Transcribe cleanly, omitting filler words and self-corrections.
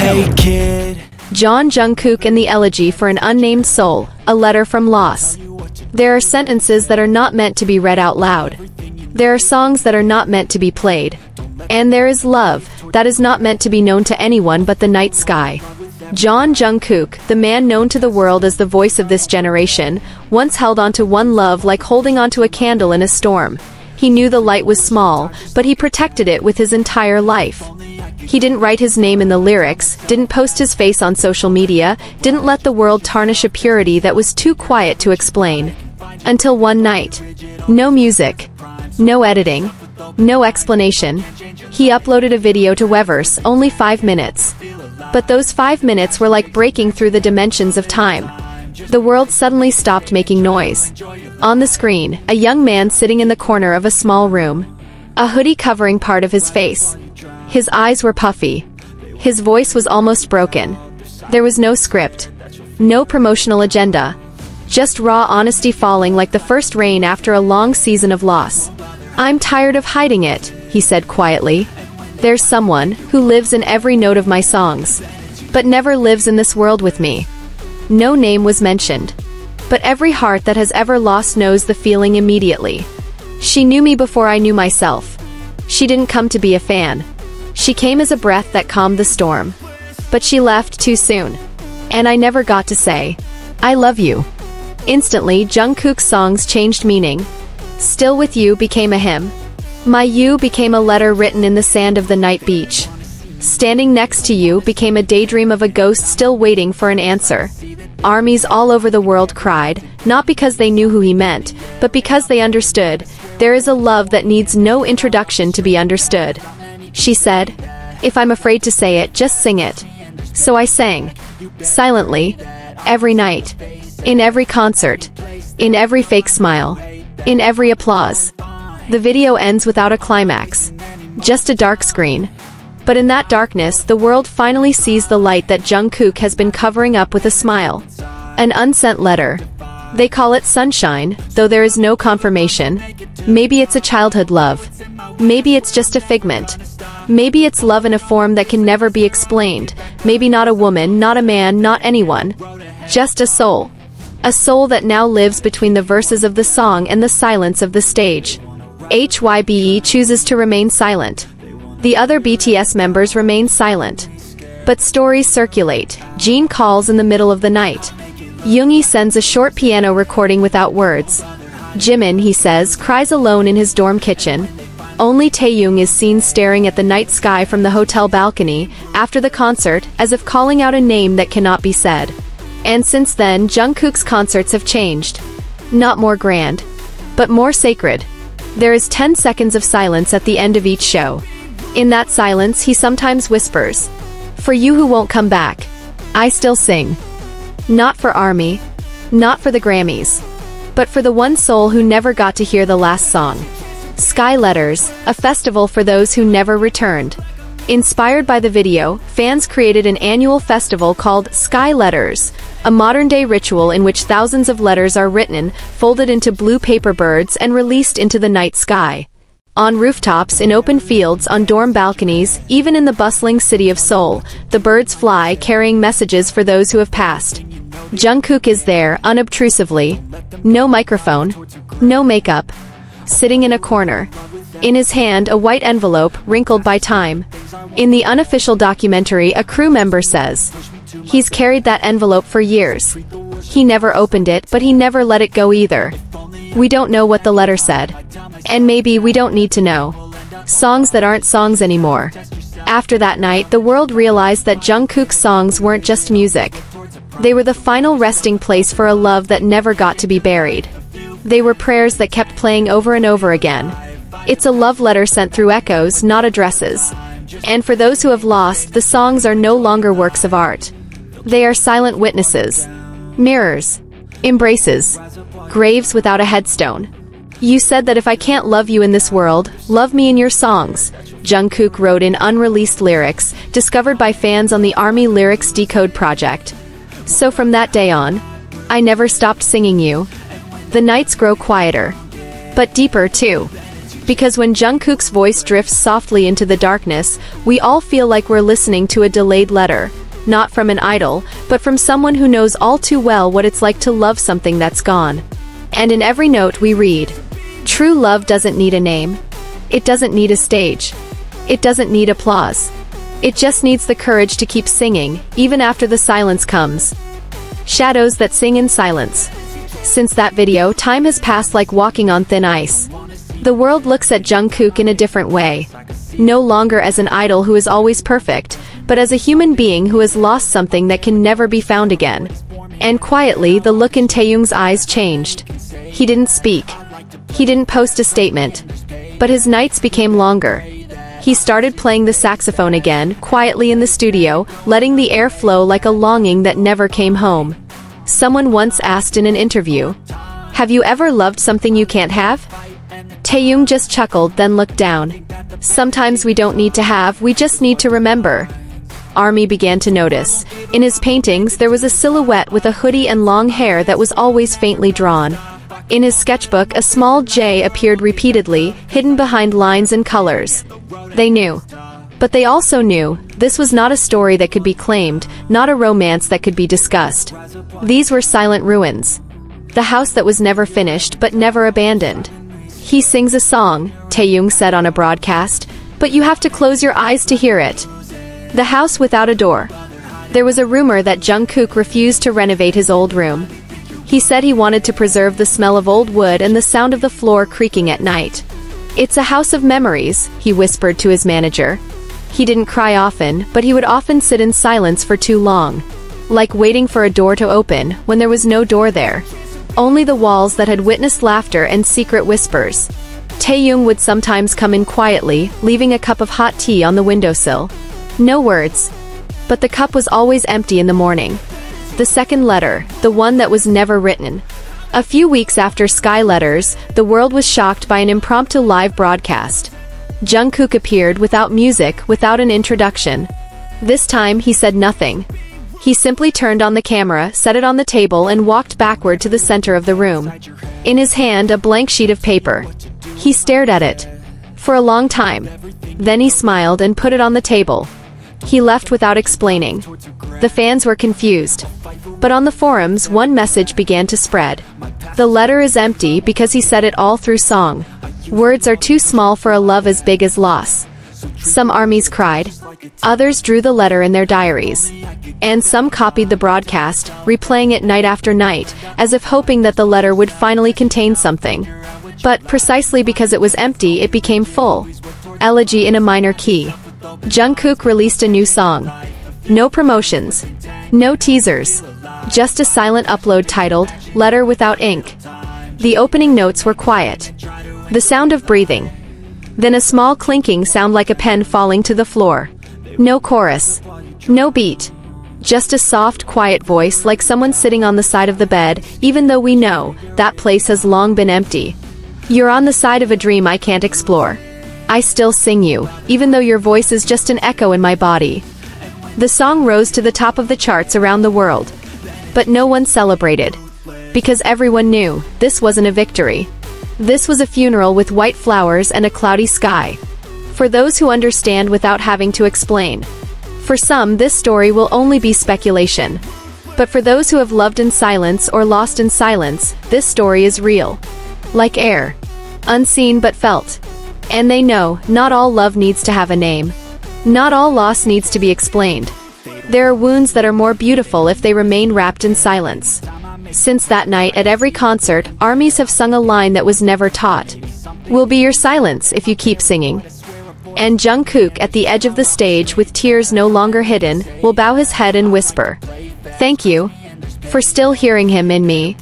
Hey kid. Jeon, Jungkook and the Elegy for an Unnamed Soul, a letter from loss. There are sentences that are not meant to be read out loud. There are songs that are not meant to be played. And there is love that is not meant to be known to anyone but the night sky. Jeon Jungkook, the man known to the world as the voice of this generation, once held onto one love like holding onto a candle in a storm. He knew the light was small, but he protected it with his entire life. He didn't write his name in the lyrics, didn't post his face on social media, didn't let the world tarnish a purity that was too quiet to explain. Until one night. No music. No editing. No explanation. He uploaded a video to Weverse, only 5 minutes. But those 5 minutes were like breaking through the dimensions of time. The world suddenly stopped making noise. On the screen, a young man sitting in the corner of a small room. A hoodie covering part of his face. His eyes were puffy. His voice was almost broken. There was no script. No promotional agenda. Just raw honesty falling like the first rain after a long season of loss. "I'm tired of hiding it," he said quietly. "There's someone who lives in every note of my songs, but never lives in this world with me." No name was mentioned. But every heart that has ever lost knows the feeling immediately. She knew me before I knew myself. She didn't come to be a fan. She came as a breath that calmed the storm. But she left too soon. And I never got to say, "I love you." Instantly, Jungkook's songs changed meaning. "Still With You" became a hymn. "My You" became a letter written in the sand of the night beach. "Standing Next to You" became a daydream of a ghost still waiting for an answer. Armies all over the world cried, not because they knew who he meant, but because they understood. There is a love that needs no introduction to be understood. She said, "If I'm afraid to say it, just sing it." So I sang. Silently. Every night. In every concert. In every fake smile. In every applause. The video ends without a climax. Just a dark screen. But in that darkness, the world finally sees the light that Jungkook has been covering up with a smile. An unsent letter. They call it sunshine, though there is no confirmation. Maybe it's a childhood love. Maybe it's just a figment. Maybe it's love in a form that can never be explained. Maybe not a woman, not a man, not anyone. Just a soul. A soul that now lives between the verses of the song and the silence of the stage. HYBE chooses to remain silent. The other BTS members remain silent. But stories circulate. Jeon calls in the middle of the night. Yoongi sends a short piano recording without words. Jimin, he says, cries alone in his dorm kitchen. Only Taeyoung is seen staring at the night sky from the hotel balcony, after the concert, as if calling out a name that cannot be said. And since then, Jungkook's concerts have changed. Not more grand, but more sacred. There is 10 seconds of silence at the end of each show. In that silence, he sometimes whispers, "For you who won't come back, I still sing." Not for ARMY, not for the Grammys, but for the one soul who never got to hear the last song. Sky Letters, a festival for those who never returned. Inspired by the video, fans created an annual festival called Sky Letters, a modern-day ritual in which thousands of letters are written, folded into blue paper birds and released into the night sky. On rooftops, in open fields, on dorm balconies, even in the bustling city of Seoul, the birds fly carrying messages for those who have passed. Jungkook is there, unobtrusively. No microphone. No makeup. Sitting in a corner. In his hand, a white envelope, wrinkled by time. In the unofficial documentary, a crew member says, he's carried that envelope for years. He never opened it, but he never let it go either. We don't know what the letter said. And maybe we don't need to know. Songs that aren't songs anymore. After that night, the world realized that Jungkook's songs weren't just music. They were the final resting place for a love that never got to be buried. They were prayers that kept playing over and over again. It's a love letter sent through echoes, not addresses. And for those who have lost, the songs are no longer works of art. They are silent witnesses. Mirrors. Embraces. Graves without a headstone. You said that if I can't love you in this world, love me in your songs, Jungkook wrote in unreleased lyrics, discovered by fans on the ARMY Lyrics Decode project. So from that day on, I never stopped singing you. The nights grow quieter. But deeper too. Because when Jungkook's voice drifts softly into the darkness, we all feel like we're listening to a delayed letter, not from an idol, but from someone who knows all too well what it's like to love something that's gone. And in every note we read, true love doesn't need a name. It doesn't need a stage. It doesn't need applause. It just needs the courage to keep singing, even after the silence comes. Shadows that sing in silence. Since that video, time has passed like walking on thin ice. The world looks at Jungkook in a different way. No longer as an idol who is always perfect, but as a human being who has lost something that can never be found again. And quietly, the look in Taeyoung's eyes changed. He didn't speak. He didn't post a statement. But his nights became longer. He started playing the saxophone again, quietly in the studio, letting the air flow like a longing that never came home. Someone once asked in an interview, "Have you ever loved something you can't have?" Taeyoung just chuckled, then looked down. Sometimes we don't need to have, we just need to remember. Army began to notice. In his paintings, there was a silhouette with a hoodie and long hair that was always faintly drawn. In his sketchbook, a small J appeared repeatedly, hidden behind lines and colors. They knew. But they also knew, this was not a story that could be claimed, not a romance that could be discussed. These were silent ruins. The house that was never finished but never abandoned. He sings a song, Taeyoung said on a broadcast, but you have to close your eyes to hear it. The house without a door. There was a rumor that Jungkook refused to renovate his old room. He said he wanted to preserve the smell of old wood and the sound of the floor creaking at night. It's a house of memories, he whispered to his manager. He didn't cry often, but he would often sit in silence for too long. Like waiting for a door to open, when there was no door there. Only the walls that had witnessed laughter and secret whispers. Taeyoung would sometimes come in quietly, leaving a cup of hot tea on the windowsill. No words. But the cup was always empty in the morning. The second letter, the one that was never written. A few weeks after Sky Letters, the world was shocked by an impromptu live broadcast. Jungkook appeared without music, without an introduction. This time he said nothing. He simply turned on the camera, set it on the table and walked backward to the center of the room. In his hand, a blank sheet of paper. He stared at it. For a long time. Then he smiled and put it on the table. He left without explaining. The fans were confused. But on the forums, one message began to spread. The letter is empty because he said it all through song. Words are too small for a love as big as loss. Some armies cried. Others drew the letter in their diaries. And some copied the broadcast, replaying it night after night, as if hoping that the letter would finally contain something. But precisely because it was empty, it became full. Elegy in a minor key. Jungkook released a new song. No promotions. No teasers. Just a silent upload titled, Letter Without Ink. The opening notes were quiet. The sound of breathing. Then a small clinking sound like a pen falling to the floor. No chorus. No beat. Just a soft, quiet voice like someone sitting on the side of the bed, even though we know that place has long been empty. You're on the side of a dream I can't explore. I still sing you, even though your voice is just an echo in my body. The song rose to the top of the charts around the world. But no one celebrated. Because everyone knew, this wasn't a victory. This was a funeral with white flowers and a cloudy sky. For those who understand without having to explain. For some, this story will only be speculation. But for those who have loved in silence or lost in silence, this story is real. Like air. Unseen but felt. And they know, not all love needs to have a name. Not all loss needs to be explained. There are wounds that are more beautiful if they remain wrapped in silence. Since that night at every concert, armies have sung a line that was never taught. Will be your silence if you keep singing. And Jungkook, at the edge of the stage with tears no longer hidden, will bow his head and whisper, "Thank you for still hearing him in me."